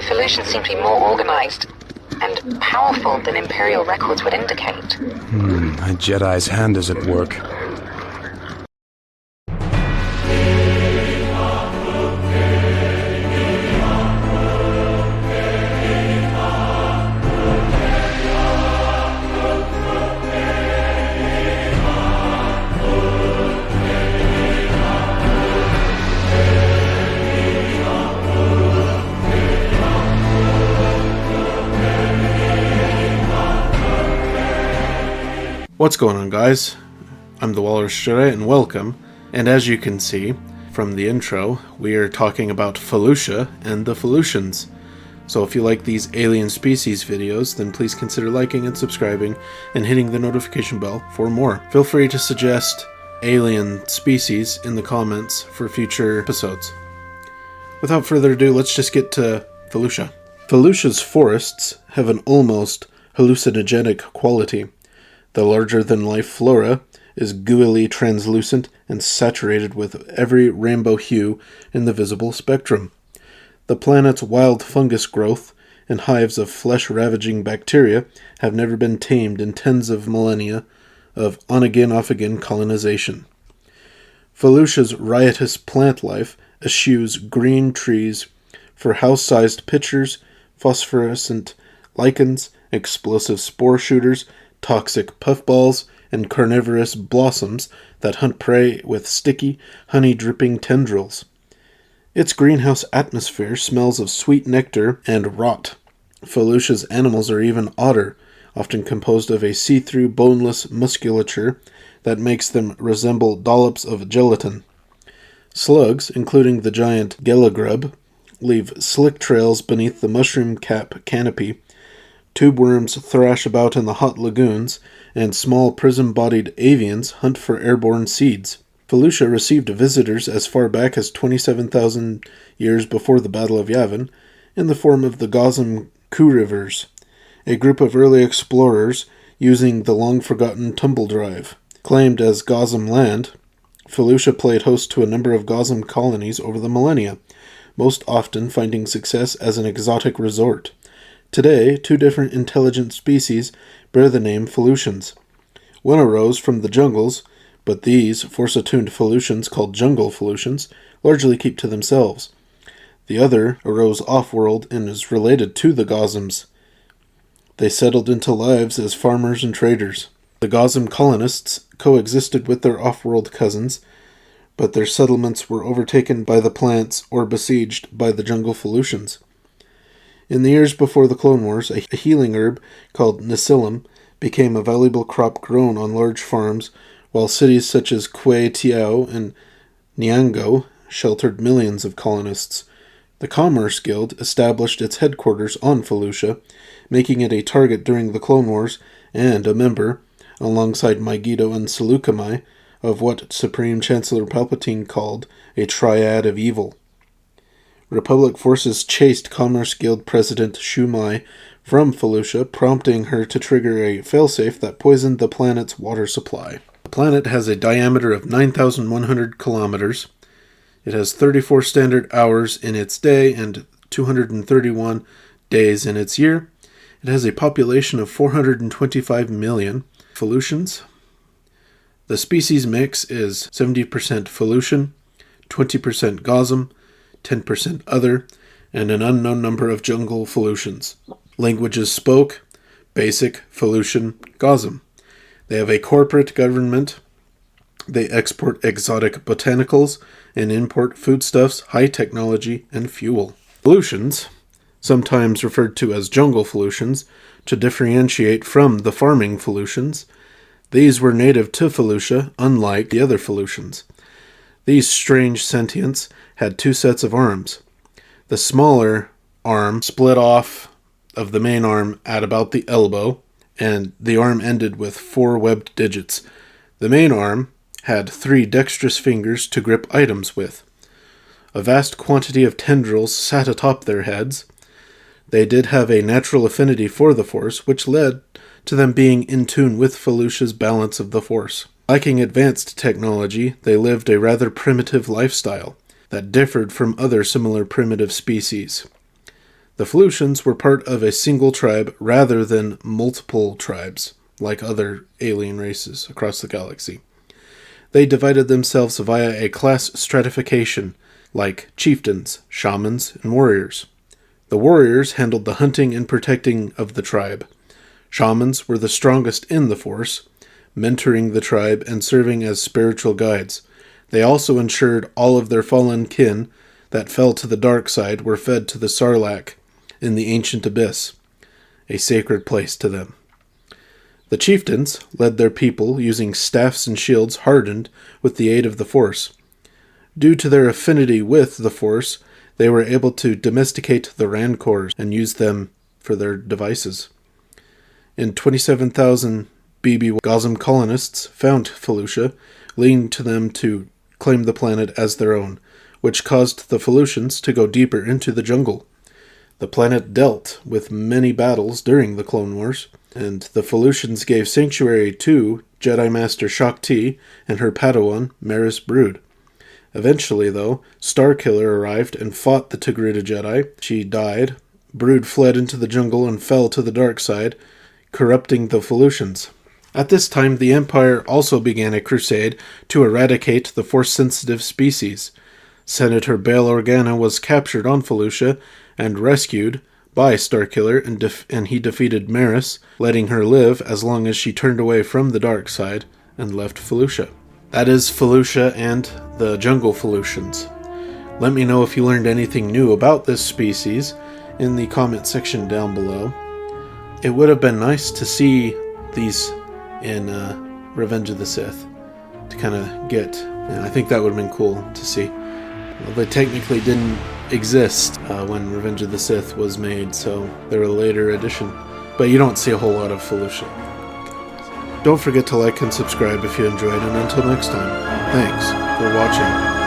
the Felucians seem to be more organized and powerful than Imperial records would indicate. A Jedi's hand is at work. What's going on, guys? I'm the Walrus Jedi, and welcome. And as you can see from the intro, we are talking about Felucia and the Felucians. So if you like these alien species videos, then please consider liking and subscribing and hitting the notification bell for more. Feel free to suggest alien species in the comments for future episodes. Without further ado, let's just get to Felucia. Felucia's forests have an almost hallucinogenic quality. The larger-than-life flora is gooily translucent and saturated with every rainbow hue in the visible spectrum. The planet's wild fungus growth and hives of flesh-ravaging bacteria have never been tamed in tens of millennia of on-again, off-again colonization. Felucia's riotous plant life eschews green trees for house-sized pitchers, phosphorescent lichens, explosive spore shooters, toxic puffballs, and carnivorous blossoms that hunt prey with sticky, honey-dripping tendrils. Its greenhouse atmosphere smells of sweet nectar and rot. Felucia's animals are even odder, often composed of a see-through boneless musculature that makes them resemble dollops of gelatin. Slugs, including the giant gelagrub, leave slick trails beneath the mushroom cap canopy. Tube worms thrash about in the hot lagoons, and small prism-bodied avians hunt for airborne seeds. Felucia received visitors as far back as 27,000 years before the Battle of Yavin, in the form of the Gozum Kurivers, a group of early explorers using the long-forgotten tumble drive. Claimed as Gozum land, Felucia played host to a number of Gozum colonies over the millennia, most often finding success as an exotic resort. Today, two different intelligent species bear the name Felucians. One arose from the jungles, but these force-attuned Felucians, called Jungle Felucians, largely keep to themselves. The other arose off-world and is related to the Gozums. They settled into lives as farmers and traders. The Gozum colonists coexisted with their off-world cousins, but their settlements were overtaken by the plants or besieged by the Jungle Felucians. In the years before the Clone Wars, a healing herb called Nisilim became a valuable crop grown on large farms, while cities such as Kwei Tiao and Niango sheltered millions of colonists. The Commerce Guild established its headquarters on Felucia, making it a target during the Clone Wars and a member, alongside Megiddo and Seleucami, of what Supreme Chancellor Palpatine called a triad of evil. Republic forces chased Commerce Guild President Shu Mai from Felucia, prompting her to trigger a failsafe that poisoned the planet's water supply. The planet has a diameter of 9,100 kilometers. It has 34 standard hours in its day and 231 days in its year. It has a population of 425 million Felucians. The species mix is 70% Felucian, 20% Gozum, 10% other, and an unknown number of Jungle Felucians. Languages spoke: Basic, Felucian, Gozum. They have a corporate government. They export exotic botanicals and import foodstuffs, high technology, and fuel. Felucians, sometimes referred to as Jungle Felucians, to differentiate from the farming Felucians. These were native to Felucia, unlike the other Felucians. These strange sentients had two sets of arms. The smaller arm split off of the main arm at about the elbow, and the arm ended with 4 webbed digits. The main arm had 3 dexterous fingers to grip items with. A vast quantity of tendrils sat atop their heads. They did have a natural affinity for the Force, which led to them being in tune with Felucia's balance of the Force. Lacking advanced technology, they lived a rather primitive lifestyle that differed from other similar primitive species. The Felucians were part of a single tribe rather than multiple tribes, like other alien races across the galaxy. They divided themselves via a class stratification, like chieftains, shamans, and warriors. The warriors handled the hunting and protecting of the tribe. Shamans were the strongest in the force, mentoring the tribe and serving as spiritual guides. They also ensured all of their fallen kin that fell to the dark side were fed to the Sarlacc in the ancient abyss, a sacred place to them. The chieftains led their people using staffs and shields hardened with the aid of the Force. Due to their affinity with the Force, they were able to domesticate the Rancors and use them for their devices. In 27,000 BB, Gaussum colonists found Felucia, leading to them to claim the planet as their own, which caused the Felucians to go deeper into the jungle. The planet dealt with many battles during the Clone Wars, and the Felucians gave sanctuary to Jedi Master Shaak-Ti and her Padawan, Maris Brood. Eventually, though, Starkiller arrived and fought the Togruta Jedi. She died. Brood fled into the jungle and fell to the dark side, corrupting the Felucians. At this time, the Empire also began a crusade to eradicate the Force-sensitive species. Senator Bail Organa was captured on Felucia and rescued by Starkiller, and he defeated Maris, letting her live as long as she turned away from the dark side and left Felucia. That is Felucia and the Jungle Felucians. Let me know if you learned anything new about this species in the comment section down below. It would have been nice to see these in Revenge of the Sith, to kind of get, I think that would have been cool to see. Well, they technically didn't exist when Revenge of the Sith was made, so they're a later addition. But you don't see a whole lot of Felucia. Don't forget to like and subscribe if you enjoyed, and until next time, thanks for watching.